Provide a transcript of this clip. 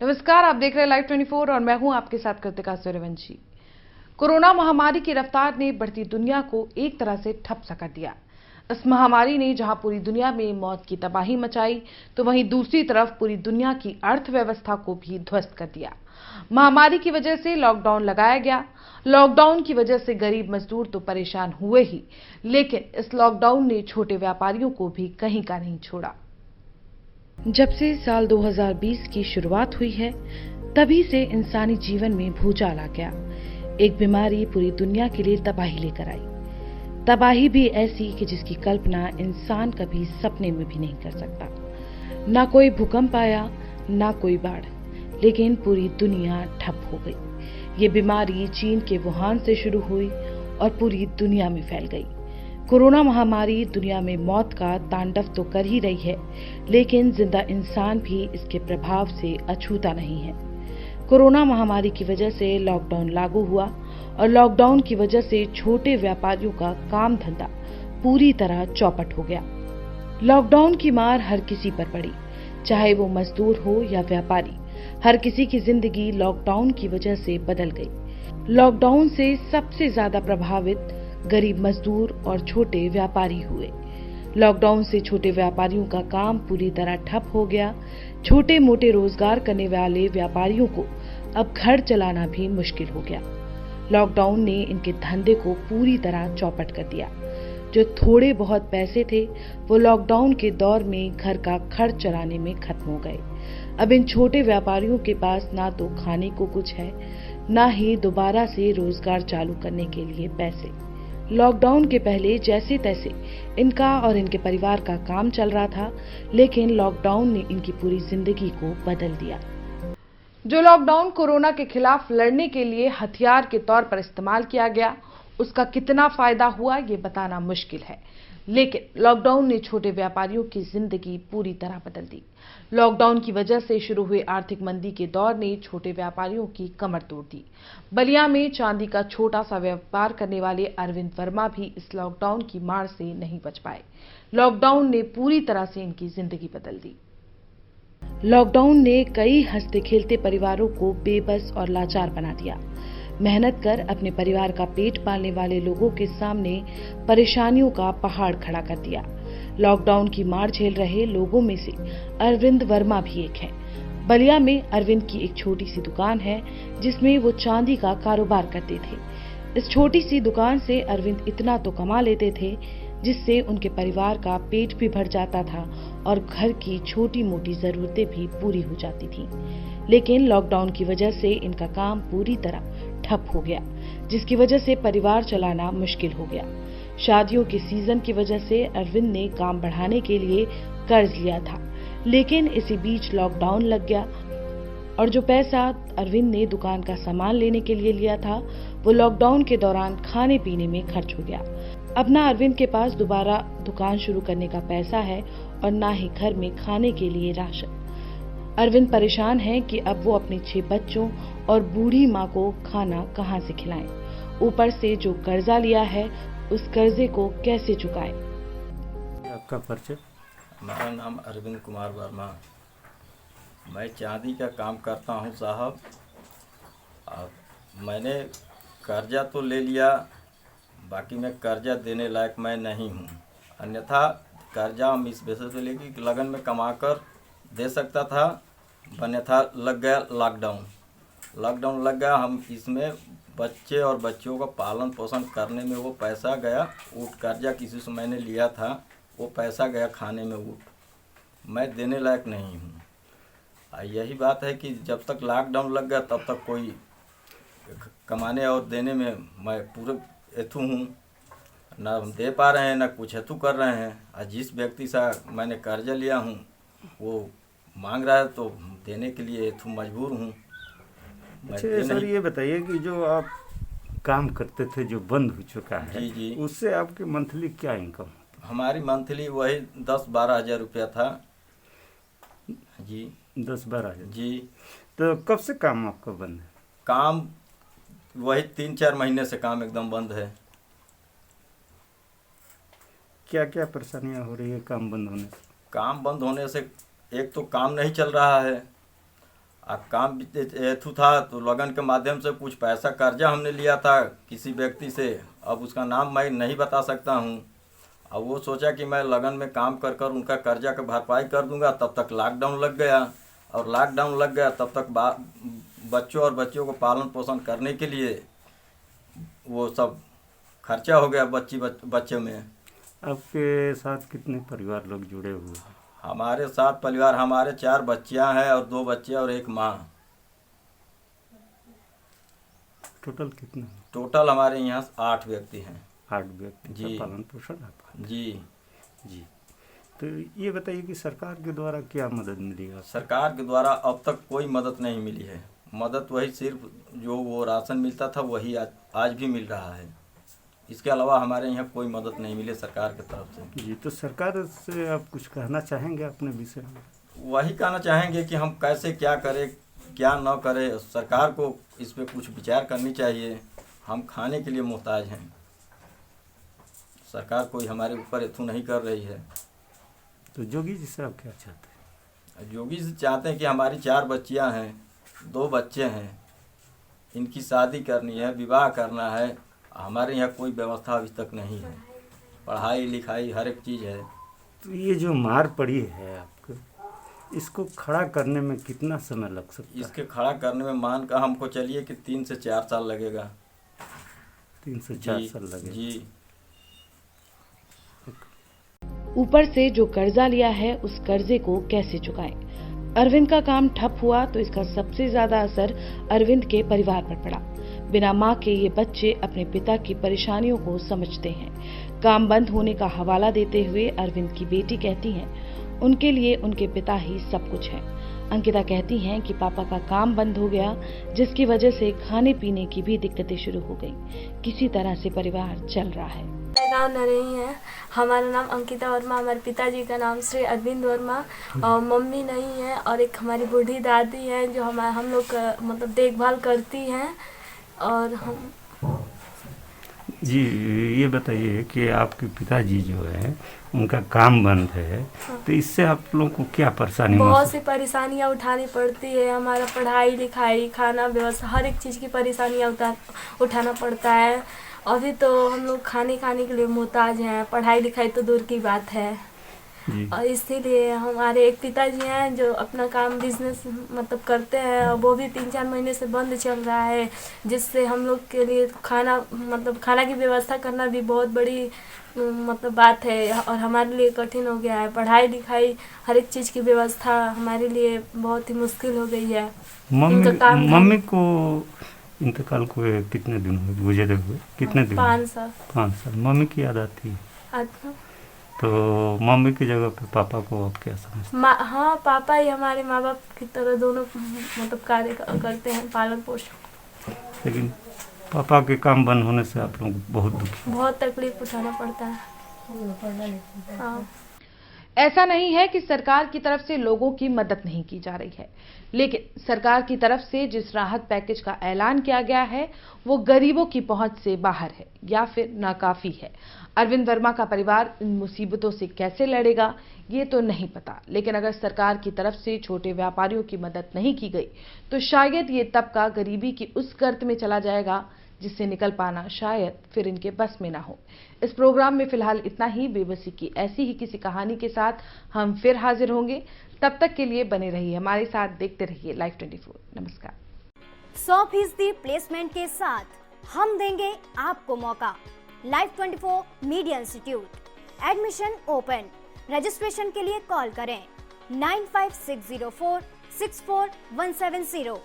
नमस्कार, आप देख रहे हैं लाइव 24 और मैं हूं आपके साथ कृतिका सूर्यवंशी। कोरोना महामारी की रफ्तार ने बढ़ती दुनिया को एक तरह से ठप सा कर दिया। इस महामारी ने जहां पूरी दुनिया में मौत की तबाही मचाई, तो वहीं दूसरी तरफ पूरी दुनिया की अर्थव्यवस्था को भी ध्वस्त कर दिया। महामारी की वजह से लॉकडाउन लगाया गया। लॉकडाउन की वजह से गरीब मजदूर तो परेशान हुए ही, लेकिन इस लॉकडाउन ने छोटे व्यापारियों को भी कहीं का नहीं छोड़ा। जब से साल 2020 की शुरुआत हुई है, तभी से इंसानी जीवन में भूचाल आ गया। एक बीमारी पूरी दुनिया के लिए तबाही लेकर आई। तबाही भी ऐसी कि जिसकी कल्पना इंसान कभी सपने में भी नहीं कर सकता। ना कोई भूकंप आया, ना कोई बाढ़, लेकिन पूरी दुनिया ठप हो गई। ये बीमारी चीन के वुहान से शुरू हुई और पूरी दुनिया में फैल गई। कोरोना महामारी दुनिया में मौत का तांडव तो कर ही रही है, लेकिन जिंदा इंसान भी इसके प्रभाव से अछूता नहीं है। कोरोना महामारी की वजह से लॉकडाउन लागू हुआ और लॉकडाउन की वजह से छोटे व्यापारियों का काम धंधा पूरी तरह चौपट हो गया। लॉकडाउन की मार हर किसी पर पड़ी, चाहे वो मजदूर हो या व्यापारी। हर किसी की जिंदगी लॉकडाउन की वजह से बदल गई। लॉकडाउन से सबसे ज्यादा प्रभावित गरीब मजदूर और छोटे व्यापारी हुए। लॉकडाउन से छोटे व्यापारियों का काम पूरी तरह ठप हो गया। छोटे मोटे रोजगार करने वाले व्यापारियों को अब घर चलाना भी मुश्किल हो गया। लॉकडाउन ने इनके धंधे को पूरी तरह चौपट कर दिया। जो थोड़े बहुत पैसे थे, वो लॉकडाउन के दौर में घर का खर्च चलाने में खत्म हो गए। अब इन छोटे व्यापारियों के पास ना तो खाने को कुछ है, ना ही दोबारा से रोजगार चालू करने के लिए पैसे। लॉकडाउन के पहले जैसे तैसे इनका और इनके परिवार का काम चल रहा था, लेकिन लॉकडाउन ने इनकी पूरी जिंदगी को बदल दिया। जो लॉकडाउन कोरोना के खिलाफ लड़ने के लिए हथियार के तौर पर इस्तेमाल किया गया, उसका कितना फायदा हुआ ये बताना मुश्किल है, लेकिन लॉकडाउन ने छोटे व्यापारियों की जिंदगी पूरी तरह बदल दी। लॉकडाउन की वजह से शुरू हुई आर्थिक मंदी के दौर ने छोटे व्यापारियों की कमर तोड़ दी। बलिया में चांदी का छोटा सा व्यापार करने वाले अरविंद वर्मा भी इस लॉकडाउन की मार से नहीं बच पाए। लॉकडाउन ने पूरी तरह से इनकी जिंदगी बदल दी। लॉकडाउन ने कई हंसते खेलते परिवारों को बेबस और लाचार बना दिया। मेहनत कर अपने परिवार का पेट पालने वाले लोगों के सामने परेशानियों का पहाड़ खड़ा कर दिया। लॉकडाउन की मार झेल रहे लोगों में से अरविंद वर्मा भी एक है। बलिया में अरविंद की एक छोटी सी दुकान है, जिसमें वो चांदी का कारोबार करते थे। इस छोटी सी दुकान से अरविंद इतना तो कमा लेते थे, जिससे उनके परिवार का पेट भी भर जाता था और घर की छोटी मोटी जरूरतें भी पूरी हो जाती थी। लेकिन लॉकडाउन की वजह से इनका काम पूरी तरह ठप हो गया, जिसकी वजह से परिवार चलाना मुश्किल हो गया। शादियों के सीजन की वजह से अरविंद ने काम बढ़ाने के लिए कर्ज लिया था, लेकिन इसी बीच लॉकडाउन लग गया और जो पैसा अरविंद ने दुकान का सामान लेने के लिए लिया था, वो लॉकडाउन के दौरान खाने पीने में खर्च हो गया। अब ना अरविंद के पास दोबारा दुकान शुरू करने का पैसा है और ना ही घर में खाने के लिए राशन। अरविंद परेशान है कि अब वो अपने 6 बच्चों और बूढ़ी माँ को खाना कहाँ से खिलाएं। ऊपर से जो कर्जा लिया है, उस कर्जे को कैसे चुकाएं। आपका परिचय? मेरा नाम अरविंद कुमार वर्मा। मैं चांदी का काम करता हूं साहब। अब मैंने कर्जा तो ले लिया, बाकी मैं कर्जा देने लायक मैं नहीं हूं। अन्यथा कर्जा हम इस वजह से लेके कि लगन में कमाकर दे सकता था, अन्यथा लग गया लॉकडाउन लग गया। हम इसमें बच्चे और बच्चियों का पालन पोषण करने में वो पैसा गया उठ। कर्जा किसी से मैंने लिया था, वो पैसा गया खाने में उठ। मैं देने लायक नहीं हूँ। यही बात है कि जब तक लॉकडाउन लग गया तब तक कोई कमाने और देने में मैं पूरे हेतु हूँ। ना हम दे पा रहे हैं, ना कुछ हेतु कर रहे हैं। और जिस व्यक्ति से मैंने कर्जा लिया हूँ वो मांग रहा है, तो देने के लिए हेतु मजबूर हूँ। अच्छा सर, ये बताइए कि जो आप काम करते थे जो बंद हो चुका है, जी जी, उससे आपकी मंथली क्या इनकम? हमारी मंथली वही 10-12 हज़ार रुपया था जी। 10-12 हज़ार जी। तो कब से काम आपका बंद है? काम वही 3-4 महीने से काम एकदम बंद है। क्या क्या परेशानियां हो रही है काम बंद होने से? काम बंद होने से एक तो काम नहीं चल रहा है, काम हेतु था तो लगन के माध्यम से कुछ पैसा कर्जा हमने लिया था किसी व्यक्ति से। अब उसका नाम मैं नहीं बता सकता हूँ। अब वो सोचा कि मैं लगन में काम कर कर उनका कर्जा का भरपाई कर दूंगा, तब तक लॉकडाउन लग गया। और लॉकडाउन लग गया तब तक बच्चों और बच्चियों को पालन पोषण करने के लिए वो सब खर्चा हो गया बच्चे में। आपके साथ कितने परिवार लोग जुड़े हुए हैं? हमारे साथ परिवार, हमारे 4 बच्चियां हैं और 2 बच्चे और 1 माँ। टोटल कितने? टोटल हमारे यहाँ 8 व्यक्ति हैं। 8 व्यक्ति जी। का पालन पोषण आप? जी जी। तो ये बताइए कि सरकार के द्वारा क्या मदद मिली है? सरकार के द्वारा अब तक कोई मदद नहीं मिली है। मदद वही सिर्फ जो वो राशन मिलता था वही आज भी मिल रहा है। इसके अलावा हमारे यहाँ कोई मदद नहीं मिली सरकार की तरफ से। जी। तो सरकार से आप कुछ कहना चाहेंगे अपने विषय में? वही कहना चाहेंगे कि हम कैसे क्या करें क्या न करें। सरकार को इस पे कुछ विचार करनी चाहिए। हम खाने के लिए मोहताज हैं। सरकार कोई हमारे ऊपर हेतु नहीं कर रही है। तो जोगी जी से आप क्या चाहते हैं? योगी से चाहते हैं कि हमारी 4 बच्चियां हैं, 2 बच्चे हैं, इनकी शादी करनी है, विवाह करना है। हमारे यहाँ कोई व्यवस्था अभी तक नहीं है। पढ़ाई लिखाई हर एक चीज़ है। तो ये जो मार पड़ी है आपको, इसको खड़ा करने में कितना समय लग सकता है? इसके खड़ा करने में मान का हमको चलिए कि 3 से 4 साल लगेगा। 3 से 4 साल लगेगा। जी। ऊपर से जो कर्जा लिया है उस कर्जे को कैसे चुकाएं? अरविंद का काम ठप हुआ तो इसका सबसे ज्यादा असर अरविंद के परिवार पर पड़ा। बिना मां के ये बच्चे अपने पिता की परेशानियों को समझते हैं। काम बंद होने का हवाला देते हुए अरविंद की बेटी कहती हैं उनके लिए उनके पिता ही सब कुछ है। अंकिता कहती हैं कि पापा का काम बंद हो गया जिसकी वजह से खाने पीने की भी दिक्कतें शुरू हो गई। किसी तरह से परिवार चल रहा है। मेरा नाम नरही है। हमारा नाम अंकिता वर्मा, हमारे पिताजी का नाम श्री अरविंद वर्मा। और मम्मी नहीं है और एक हमारी बूढ़ी दादी है जो हम लोग का मतलब देखभाल करती हैं। और हम जी ये बताइए कि आपके पिताजी जो है उनका काम बंद है, तो इससे आप लोगों को क्या परेशानी? बहुत सी परेशानियां उठानी पड़ती है। हमारा पढ़ाई लिखाई खाना व्यवस्था हर एक चीज़ की परेशानियां उठाना पड़ता है। अभी तो हम लोग खाने के लिए मोहताज हैं। पढ़ाई लिखाई तो दूर की बात है। और इसीलिए हमारे एक पिताजी हैं जो अपना काम बिजनेस मतलब करते हैं, वो भी 3-4 महीने से बंद चल रहा है, जिससे हम लोग के लिए खाना की व्यवस्था करना भी बहुत बड़ी मतलब बात है और हमारे लिए कठिन हो गया है। पढ़ाई लिखाई हर एक चीज़ की व्यवस्था हमारे लिए बहुत ही मुश्किल हो गई है। मम्मी को इंतकाल को कितने दिन हुए गुजरे हुए? कितने दिन? 5 साल। 5 साल। मम्मी की याद आती है? तो मम्मी की जगह पे पापा को आप क्या समझते हैं? हाँ, पापा ही हमारे माँ बाप की तरह दोनों मतलब कार्य करते हैं, पालन पोषण। लेकिन पापा के काम बंद होने से आप लोग बहुत दुखी, बहुत तकलीफ उठाना पड़ता है। हाँ। ऐसा नहीं है कि सरकार की तरफ से लोगों की मदद नहीं की जा रही है, लेकिन सरकार की तरफ से जिस राहत पैकेज का ऐलान किया गया है वो गरीबों की पहुंच से बाहर है या फिर नाकाफी है। अरविंद वर्मा का परिवार इन मुसीबतों से कैसे लड़ेगा ये तो नहीं पता, लेकिन अगर सरकार की तरफ से छोटे व्यापारियों की मदद नहीं की गई तो शायद ये तबका गरीबी की उस गर्त में चला जाएगा जिससे निकल पाना शायद फिर इनके बस में ना हो। इस प्रोग्राम में फिलहाल इतना ही। बेबसी की ऐसी ही किसी कहानी के साथ हम फिर हाजिर होंगे। तब तक के लिए बने रहिए हमारे साथ, देखते रहिए Live 24। नमस्कार। 100% प्लेसमेंट के साथ हम देंगे आपको मौका। Live 24 media institute, admission open. Registration के लिए कॉल करें 9560464170।